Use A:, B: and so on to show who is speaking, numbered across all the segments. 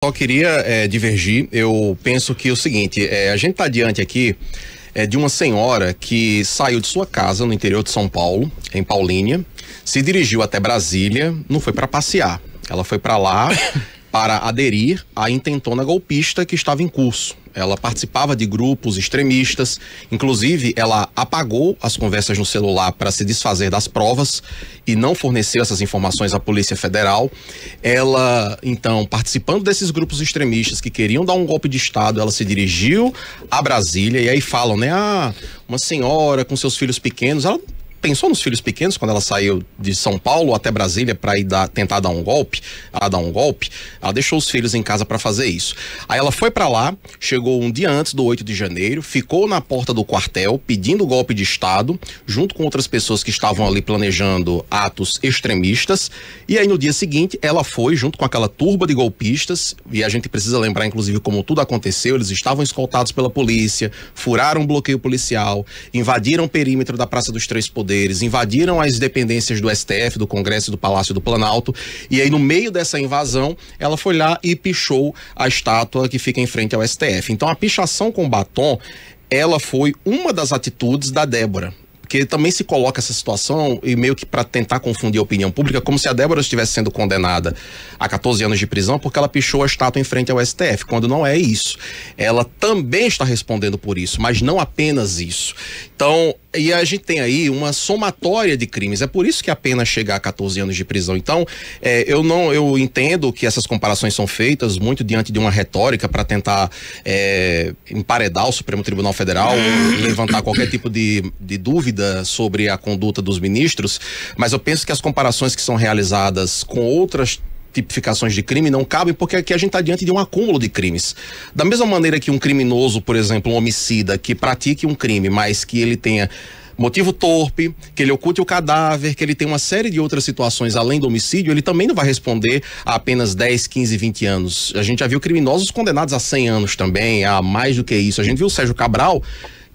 A: Só queria divergir. Eu penso que o seguinte, a gente está diante aqui de uma senhora que saiu de sua casa no interior de São Paulo, em Paulínia, se dirigiu até Brasília, não foi para passear, ela foi para lá para aderir à intentona golpista que estava em curso. Ela participava de grupos extremistas, inclusive ela apagou as conversas no celular para se desfazer das provas e não forneceu essas informações à Polícia Federal. Ela, então, participando desses grupos extremistas que queriam dar um golpe de Estado, ela se dirigiu a Brasília e aí falam, né, uma senhora com seus filhos pequenos, ela pensou nos filhos pequenos quando ela saiu de São Paulo até Brasília para ir tentar dar um golpe. Ela deixou os filhos em casa para fazer isso. Aí ela foi para lá, chegou um dia antes do 8 de janeiro, ficou na porta do quartel pedindo golpe de Estado, junto com outras pessoas que estavam ali planejando atos extremistas. E aí no dia seguinte ela foi junto com aquela turba de golpistas, e a gente precisa lembrar inclusive como tudo aconteceu. Eles estavam escoltados pela polícia, furaram um bloqueio policial, invadiram o perímetro da Praça dos Três Poderes, invadiram as dependências do STF, do Congresso e do Palácio do Planalto, e aí no meio dessa invasão ela foi lá e pichou a estátua que fica em frente ao STF. Então a pichação com batom, ela foi uma das atitudes da Débora, porque também se coloca essa situação e meio que para tentar confundir a opinião pública, como se a Débora estivesse sendo condenada a 14 anos de prisão porque ela pichou a estátua em frente ao STF, quando não é isso. Ela também está respondendo por isso, mas não apenas isso. Então, e a gente tem aí uma somatória de crimes, é por isso que a pena chega a 14 anos de prisão. Então, eu entendo que essas comparações são feitas muito diante de uma retórica para tentar emparedar o Supremo Tribunal Federal, levantar qualquer tipo de dúvida sobre a conduta dos ministros, mas eu penso que as comparações que são realizadas com outras tipificações de crime não cabem, porque aqui a gente está diante de um acúmulo de crimes. Da mesma maneira que um criminoso, por exemplo, um homicida que pratique um crime, mas que ele tenha motivo torpe, que ele oculte o cadáver, que ele tem uma série de outras situações além do homicídio, ele também não vai responder a apenas 10, 15, 20 anos. A gente já viu criminosos condenados a 100 anos também, a mais do que isso. A gente viu o Sérgio Cabral,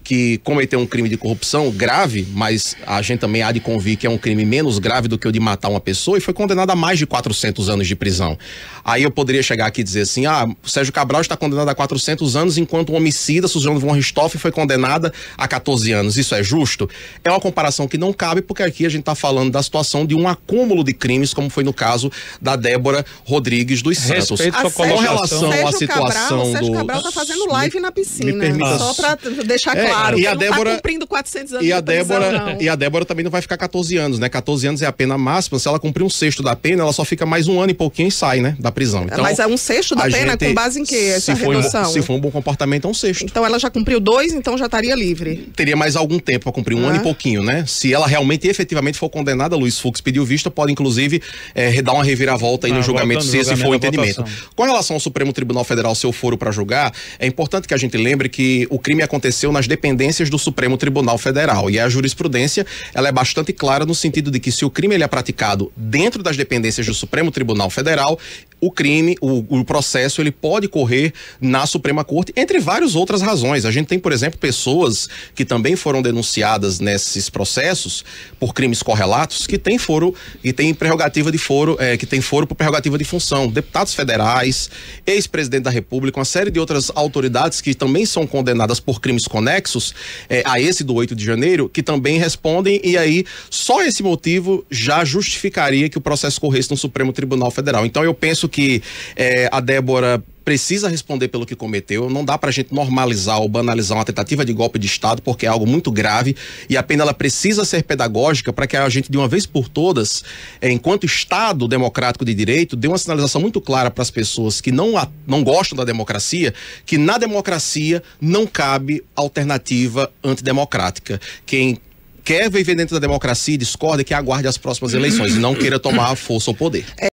A: que cometeu um crime de corrupção grave, mas a gente também há de convir que é um crime menos grave do que o de matar uma pessoa, e foi condenado a mais de 400 anos de prisão. Aí eu poderia chegar aqui e dizer assim, o Sérgio Cabral está condenado a 400 anos, enquanto o homicida, Suzana von Richthofen, foi condenada a 14 anos. Isso é justo? É uma comparação que não cabe, porque aqui a gente está falando da situação de um acúmulo de crimes, como foi no caso da Débora Rodrigues dos Santos. Com relação à situação do...
B: Sérgio Cabral está fazendo live na piscina, só para deixar claro.
A: E a Débora,
B: tá cumprindo 400 anos de prisão, não.
A: E a Débora também não vai ficar 14 anos, né? 14 anos é a pena máxima. Se ela cumprir um sexto da pena, ela só fica mais um ano e pouquinho e sai, né? Da prisão. Então,
B: mas é um sexto da pena com base em quê? Essa redução?
A: Se for um bom comportamento, é um sexto.
B: Então ela já cumpriu 2, então já estaria livre.
A: Teria mais algum tempo para cumprir, um ano e pouquinho, né? Se ela realmente e efetivamente for condenada, Luiz Fux pediu vista, pode inclusive dar uma reviravolta aí no julgamento, se esse for o entendimento. Com relação ao Supremo Tribunal Federal, se eu foro para julgar, é importante que a gente lembre que o crime aconteceu nas dependências do Supremo Tribunal Federal, e a jurisprudência ela é bastante clara no sentido de que se o crime ele é praticado dentro das dependências do Supremo Tribunal Federal, o crime, o processo, ele pode correr na Suprema Corte, entre várias outras razões. A gente tem, por exemplo, pessoas que também foram denunciadas nesses processos por crimes correlatos, que tem foro, e tem prerrogativa de foro, que tem foro por prerrogativa de função. Deputados federais, ex-presidente da República, uma série de outras autoridades que também são condenadas por crimes conexos a esse do 8 de janeiro, que também respondem, e aí só esse motivo já justificaria que o processo corresse no Supremo Tribunal Federal. Então eu penso que a Débora precisa responder pelo que cometeu. Não dá pra gente normalizar ou banalizar uma tentativa de golpe de Estado, porque é algo muito grave, e a pena ela precisa ser pedagógica para que a gente, de uma vez por todas, enquanto Estado democrático de direito, dê uma sinalização muito clara para as pessoas que não gostam da democracia, que na democracia não cabe alternativa antidemocrática. Quem quer viver dentro da democracia e discorda, que aguarde as próximas eleições e não queira tomar a força ou poder.